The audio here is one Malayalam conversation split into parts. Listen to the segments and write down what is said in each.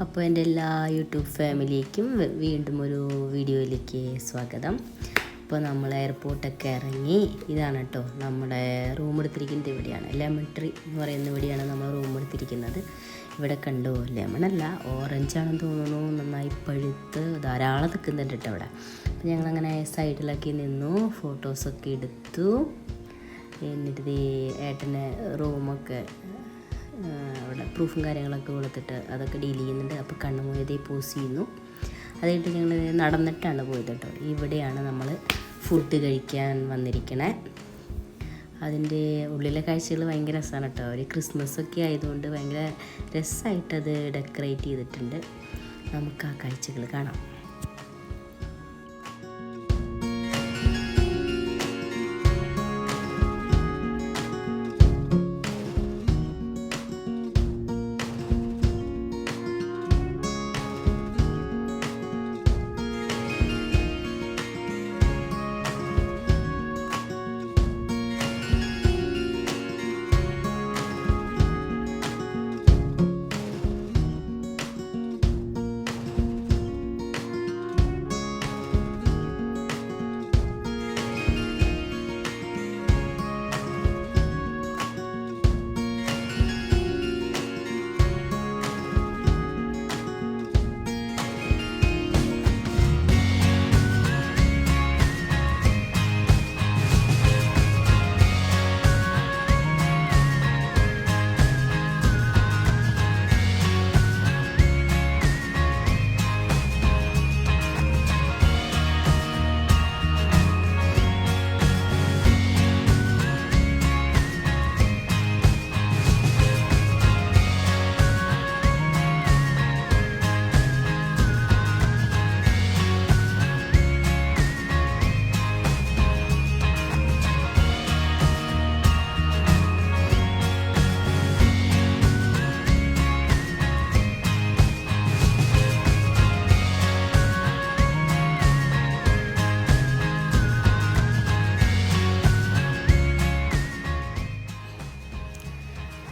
അപ്പോൾ എൻ്റെ എല്ലാ യൂട്യൂബ് ഫാമിലിക്കും വീണ്ടും ഒരു വീഡിയോയിലേക്ക് സ്വാഗതം. ഇപ്പോൾ നമ്മൾ എയർപോർട്ടൊക്കെ ഇറങ്ങി. ഇതാണ് കേട്ടോ നമ്മുടെ റൂം എടുത്തിരിക്കുന്നത്. ഇവിടെയാണ് ലെമൺ ട്രീ എന്ന് പറയുന്ന ഇവിടെയാണ് നമ്മൾ റൂം എടുത്തിരിക്കുന്നത്. ഇവിടെ കണ്ടോ, ലെമണല്ല ഓറഞ്ചാണെന്ന് തോന്നുന്നു. നന്നായി പഴുത്ത് ധാരാളം നിൽക്കുന്നുണ്ട് കേട്ടോ ഇവിടെ. അപ്പോൾ ഞങ്ങളങ്ങനെ സൈഡിലൊക്കെ നിന്നു, ഫോട്ടോസൊക്കെ എടുത്തു. എന്നിട്ട് ഏട്ടൻ്റെ റൂമൊക്കെ അവിടെ പ്രൂഫും കാര്യങ്ങളൊക്കെ കൊടുത്തിട്ട് അതൊക്കെ ഡീൽ ചെയ്യുന്നുണ്ട്. അപ്പോൾ കണ്ണുമൊഴി പോസ് ചെയ്യുന്നു. അത് കഴിഞ്ഞിട്ട് ഞങ്ങൾ നടന്നിട്ടാണ് പോയത് കേട്ടോ. ഇവിടെയാണ് നമ്മൾ ഫുഡ് കഴിക്കാൻ വന്നിരിക്കണേ. അതിൻ്റെ ഉള്ളിലെ കാഴ്ചകൾ ഭയങ്കര രസമാണ് കേട്ടോ. ഒരു ക്രിസ്മസൊക്കെ ആയതുകൊണ്ട് ഭയങ്കര രസമായിട്ടത് ഡെക്കറേറ്റ് ചെയ്തിട്ടുണ്ട്. നമുക്ക് ആ കാഴ്ചകൾ കാണാം.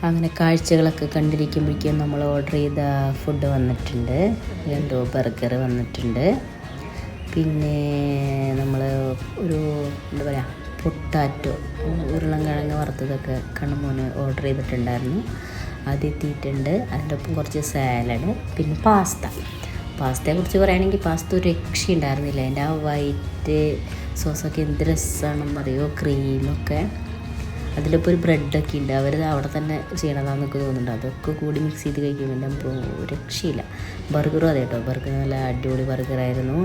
അങ്ങനെ കാഴ്ചകളൊക്കെ കണ്ടിരിക്കുമ്പോഴേക്കും നമ്മൾ ഓർഡർ ചെയ്ത ഫുഡ് വന്നിട്ടുണ്ട്. എന്തോ ബർഗർ വന്നിട്ടുണ്ട്. പിന്നെ നമ്മൾ ഒരു എന്താ പറയുക, പൊട്ടാറ്റോ ഉരുളൻകിഴങ്ങ് വറുത്തതൊക്കെ കണ്ണുമോന് ഓർഡർ ചെയ്തിട്ടുണ്ടായിരുന്നു. അത് എത്തിയിട്ടുണ്ട്. അതിൻ്റെ ഒപ്പം കുറച്ച് സാലഡ്, പിന്നെ പാസ്തയെക്കുറിച്ച് പറയുകയാണെങ്കിൽ പാസ്ത ഒരു രക്ഷയുണ്ടായിരുന്നില്ല. അതിൻ്റെ ആ വൈറ്റ് സോസൊക്കെ എന്ത് രസമാണെന്നറിയോ, ക്രീമൊക്കെ. അതിലിപ്പോൾ ഒരു ബ്രെഡൊക്കെ ഉണ്ട്. അവർ അവിടെ തന്നെ ചെയ്യണതാണെന്നൊക്കെ തോന്നുന്നുണ്ട്. അതൊക്കെ കൂടി മിക്സ് ചെയ്ത് കഴിക്കുമ്പോൾ അപ്പോൾ രക്ഷയില്ല. ബർഗറും അതെ കേട്ടോ, ബർഗർ നല്ല അടിപൊളി ബർഗറായിരുന്നു.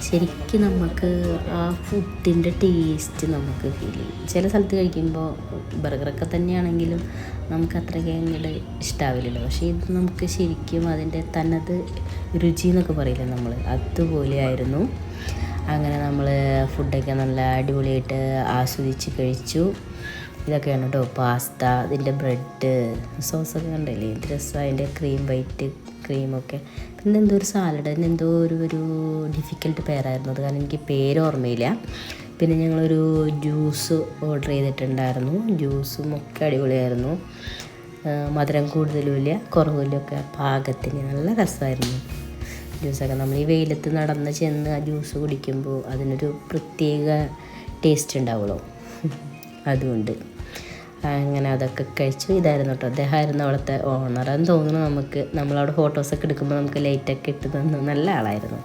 ശരിക്കും നമുക്ക് ആ ഫുഡിൻ്റെ ടേസ്റ്റ് നമുക്ക് ഫീൽ ചെയ്യും. ചില സ്ഥലത്ത് കഴിക്കുമ്പോൾ ബർഗറൊക്കെ തന്നെയാണെങ്കിലും നമുക്ക് അത്രയ്ക്ക് അങ്ങോട്ട് ഇഷ്ടാവില്ലല്ലോ. പക്ഷേ ഇത് നമുക്ക് ശരിക്കും അതിൻ്റെ തനത് രുചി എന്നൊക്കെ പറയില്ലേ നമ്മൾ, അതുപോലെ ആയിരുന്നു. അങ്ങനെ നമ്മൾ ഫുഡൊക്കെ നല്ല അടിപൊളിയായിട്ട് ആസ്വദിച്ച് കഴിച്ചു. ഇതൊക്കെയാണ് കേട്ടോ പാസ്ത. അതിൻ്റെ ബ്രെഡ് സോസൊക്കെ കണ്ടില്ലേ, എന്ത് രസമാണ്. അതിൻ്റെ വൈറ്റ് ക്രീമൊക്കെ. പിന്നെ എന്തോ ഒരു സാലഡ്, എന്തോ ഒരു ഡിഫിക്കൽട്ട് പേരായിരുന്നു അത്, കാരണം എനിക്ക് പേര് ഓർമ്മയില്ല. പിന്നെ ഞങ്ങളൊരു ജ്യൂസ് ഓർഡർ ചെയ്തിട്ടുണ്ടായിരുന്നു. ജ്യൂസും ഒക്കെ അടിപൊളിയായിരുന്നു. മധുരം കൂടുതലുമില്ല കുറവില്ലൊക്കെ പാകത്തിന് നല്ല രസമായിരുന്നു. ജ്യൂസൊക്കെ നമ്മൾ ഈ വെയിലത്ത് നടന്ന് ചെന്ന് ആ ജ്യൂസ് കുടിക്കുമ്പോൾ അതിനൊരു പ്രത്യേക ടേസ്റ്റ് ഉണ്ടാവുള്ളൂ. അതുകൊണ്ട് അങ്ങനെ അതൊക്കെ കഴിച്ചു. ഇതായിരുന്നു കേട്ടോ, അദ്ദേഹമായിരുന്നു അവിടുത്തെ ഓണറെന്ന് തോന്നുന്നു. നമ്മളവിടെ ഫോട്ടോസൊക്കെ എടുക്കുമ്പോൾ നമുക്ക് ലൈറ്റൊക്കെ ഇട്ട് തന്നു. നല്ല ആളായിരുന്നു.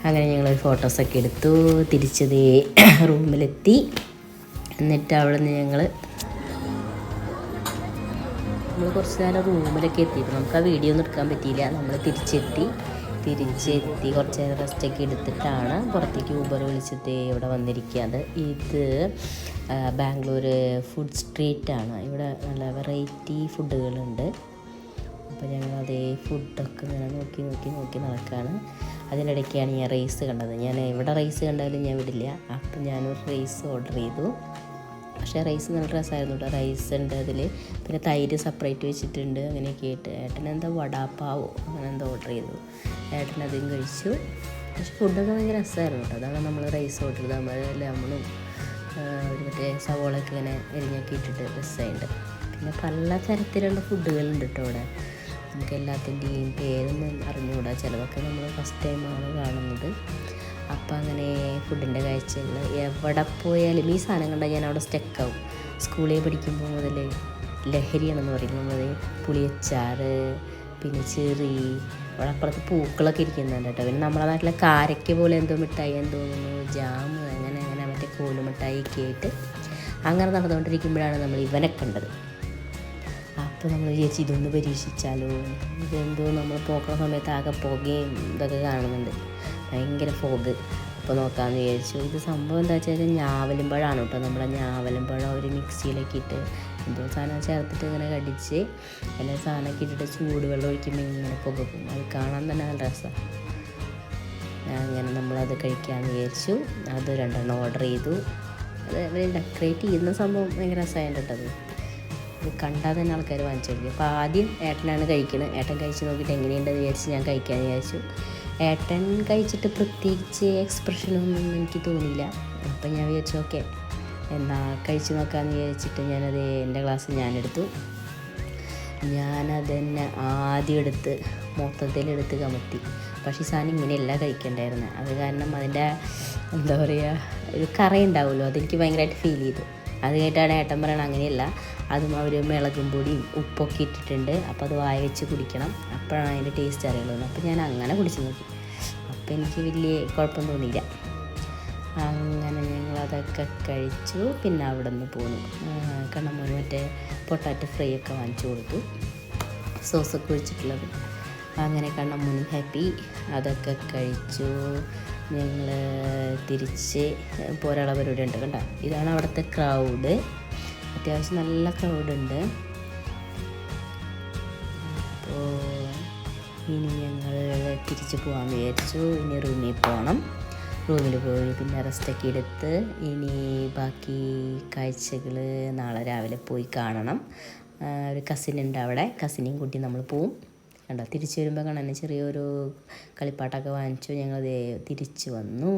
അങ്ങനെ ഞങ്ങളൊരു ഫോട്ടോസൊക്കെ എടുത്തു. തിരിച്ചത് റൂമിലെത്തി. എന്നിട്ട് അവിടെ നിന്ന് ഞങ്ങൾ കുറച്ച് നേരം റൂമിലൊക്കെ എത്തിയിട്ട് നമുക്ക് ആ വീഡിയോ ഒന്നും എടുക്കാൻ പറ്റിയില്ല. നമ്മൾ തിരിച്ചെത്തി കുറച്ച് നേരം റെസ്റ്റൊക്കെ എടുത്തിട്ടാണ് പുറത്തേക്ക് ഊബർ വിളിച്ചിട്ട് ഇവിടെ വന്നിരിക്കുന്നത്. ഇത് ബാംഗ്ലൂർ ഫുഡ് സ്ട്രീറ്റാണ്. ഇവിടെ നല്ല വെറൈറ്റി ഫുഡുകളുണ്ട്. അപ്പോൾ ഞങ്ങൾ അതേ ഫുഡൊക്കെ ഇങ്ങനെ നോക്കി നടക്കുകയാണ്. അതിനിടയ്ക്കാണ് ഞാൻ റൈസ് കണ്ടത്. ഞാൻ എവിടെ റൈസ് കണ്ടാലും ഞാൻ വിടില്ല. അപ്പം ഞാനൊരു റൈസ് ഓർഡർ ചെയ്തു. പക്ഷേ റൈസ് നല്ല രസമായിരുന്നു കേട്ടോ. റൈസ് ഉണ്ട് അതിൽ, പിന്നെ തൈര് സെപ്പറേറ്റ് വെച്ചിട്ടുണ്ട്. അങ്ങനെയൊക്കെ ആയിട്ട് ഏട്ടനെന്താ വടാപ്പാവോ അങ്ങനെ എന്തോ ഓർഡർ ചെയ്തു. ഏട്ടനതും കഴിച്ചു. പക്ഷെ ഫുഡൊക്കെ ഭയങ്കര രസമായിരുന്നു കേട്ടോ. അതാണ് നമ്മൾ റൈസ് ഓർഡർ ചെയ്തത്. നമ്മൾ ലെമണും ഒരു മറ്റേ സവോളയൊക്കെ ഇങ്ങനെ എരിഞ്ഞൊക്കെ ഇട്ടിട്ട് രസമായിട്ട്. പിന്നെ പല തരത്തിലുള്ള ഫുഡുകളുണ്ട് കേട്ടോ ഇവിടെ. നമുക്ക് എല്ലാത്തിൻ്റെയും പേരൊന്നും അറിഞ്ഞുകൂടാ, ചിലതൊക്കെ നമ്മൾ ഫസ്റ്റ് ടൈമാണ് കാണുന്നത്. അപ്പം അങ്ങനെ ഫുഡിൻ്റെ കാഴ്ചകൾ എവിടെ പോയാലും ഈ സാധനം കണ്ടാൽ ഞാൻ അവിടെ സ്റ്റക്കാവും. സ്കൂളിൽ പഠിക്കുമ്പോൾ മുതൽ ലഹരിയാണെന്ന് പറയുന്നത്. നമ്മൾ പുളിയച്ചാറ്, പിന്നെ ചെറി, അവിടെ അപ്പുറത്ത് പൂക്കളൊക്കെ ഇരിക്കുന്നുണ്ട് കേട്ടോ. പിന്നെ നമ്മുടെ നാട്ടിലെ കാരയ്ക്ക പോലെ എന്തോ മിഠായി എന്ന് തോന്നുന്നു, ജാം, അങ്ങനെ അങ്ങനെ മറ്റേ കോലുമിഠായിയൊക്കെ ആയിട്ട് അങ്ങനെ നടന്നുകൊണ്ടിരിക്കുമ്പോഴാണ് നമ്മൾ ഇവനെ കണ്ടത്. അപ്പോൾ നമ്മൾ വിചാരിച്ചു ഇതൊന്ന് പരീക്ഷിച്ചാലോ, ഇതെന്തോ നമ്മൾ പോക്കുന്ന സമയത്ത് ആകെ പുകയും ഇതൊക്കെ കാണുന്നുണ്ട്, ഭയങ്കര ഫോഗ്. അപ്പോൾ നോക്കാമെന്ന് വിചാരിച്ചു. ഇത് സംഭവം എന്താ വെച്ചാൽ ഞാവലും പഴമാണ് കേട്ടോ. നമ്മുടെ ഞാവലും പഴം ഒരു മിക്സിയിലൊക്കെ ഇട്ട് എന്തോ സാധനം ചേർത്തിട്ട് ഇങ്ങനെ കടിച്ച് എല്ലാ സാധനമൊക്കെ ഇട്ടിട്ട് ചൂടുവെള്ളം ഒഴിക്കുമ്പോൾ ഇങ്ങനെ പുകക്കും. അത് കാണാൻ തന്നെ നല്ല രസമാണ്. അങ്ങനെ നമ്മളത് കഴിക്കാമെന്ന് വിചാരിച്ചു. അത് 2 ഓർഡർ ചെയ്തു. അത് അവർ ഡെക്കറേറ്റ് ചെയ്യുന്ന സംഭവം ഭയങ്കര രസമായിട്ട് കേട്ടത്. ഇത് കണ്ടാൽ തന്നെ ആൾക്കാർ വാങ്ങിച്ചു കഴിക്കും. അപ്പോൾ ആദ്യം ഏട്ടനാണ് കഴിക്കുന്നത്. ഏട്ടൻ കഴിച്ച് നോക്കിയിട്ട് എങ്ങനെയുണ്ടെന്ന് വിചാരിച്ച് ഞാൻ കഴിക്കാമെന്ന് വിചാരിച്ചു. ഏട്ടൻ കഴിച്ചിട്ട് പ്രത്യേകിച്ച് എക്സ്പ്രഷനൊന്നും എനിക്ക് തോന്നിയില്ല. അപ്പം ഞാൻ വിചാരിച്ചു ഓക്കെ എന്നാൽ കഴിച്ച് നോക്കാമെന്ന് വിചാരിച്ചിട്ട് ഞാനത് എൻ്റെ ഗ്ലാസ് ഞാനെടുത്തു. ഞാനത് തന്നെ ആദ്യം എടുത്ത് മൊത്തത്തിലെടുത്ത് കമത്തി. പക്ഷേ ഈ സാധനം ഇങ്ങനെയല്ല കഴിക്കേണ്ടായിരുന്നത്. അത് കാരണം അതിൻ്റെ എന്താ പറയുക, ഒരു കറയുണ്ടാവുമല്ലോ, അതെനിക്ക് ഭയങ്കരമായിട്ട് ഫീൽ ചെയ്തു. അത് കേട്ടാണ് ഏട്ടൻ പറയണം അങ്ങനെയല്ല, അതും അവർ മുളകും പൊടിയും ഉപ്പൊക്കെ ഇട്ടിട്ടുണ്ട്, അപ്പോൾ അത് വായ വെച്ച് കുടിക്കണം, അപ്പോഴാണ് അതിൻ്റെ ടേസ്റ്റ് അറിയുള്ളൂ. അപ്പോൾ ഞാൻ അങ്ങനെ കുടിച്ച് നോക്കി. അപ്പോൾ എനിക്ക് വലിയ കുഴപ്പം തോന്നിയില്ല. അങ്ങനെ ഞങ്ങളതൊക്കെ കഴിച്ചു. പിന്നെ അവിടെ നിന്ന് പോന്നു. കണ്ണമ്മോന് മറ്റേ പൊട്ടാറ്റോ ഫ്രൈ ഒക്കെ വാങ്ങിച്ചു കൊടുത്തു, സോസൊക്കെ ഒഴിച്ചിട്ടുള്ളത്. അങ്ങനെ കണ്ണമ്മോനും ഹാപ്പി. അതൊക്കെ കഴിച്ചു. ഞങ്ങൾ തിരിച്ച് പോരാള പരിപാടി ഉണ്ട് കണ്ടോ. ഇതാണ് അവിടുത്തെ ക്രൗഡ്. അത്യാവശ്യം നല്ല ക്രൗഡുണ്ട്. അപ്പോൾ ഇനി ഞങ്ങൾ തിരിച്ച് പോകാമെന്ന് വിചാരിച്ചു. ഇനി റൂമിൽ പോകണം. റൂമിൽ പോയി പിന്നെ റെസ്റ്റൊക്കെ എടുത്ത് ഇനി ബാക്കി കാഴ്ചകൾ നാളെ രാവിലെ പോയി കാണണം. ഒരു കസിനുണ്ട് അവിടെ, കസിനെയും കൂട്ടി നമ്മൾ പോവും. കണ്ടോ തിരിച്ച് വരുമ്പോൾ കാണാൻ ചെറിയൊരു കളിപ്പാട്ടമൊക്കെ വാങ്ങിച്ചു. ഞങ്ങൾ തിരിച്ച് വന്നു.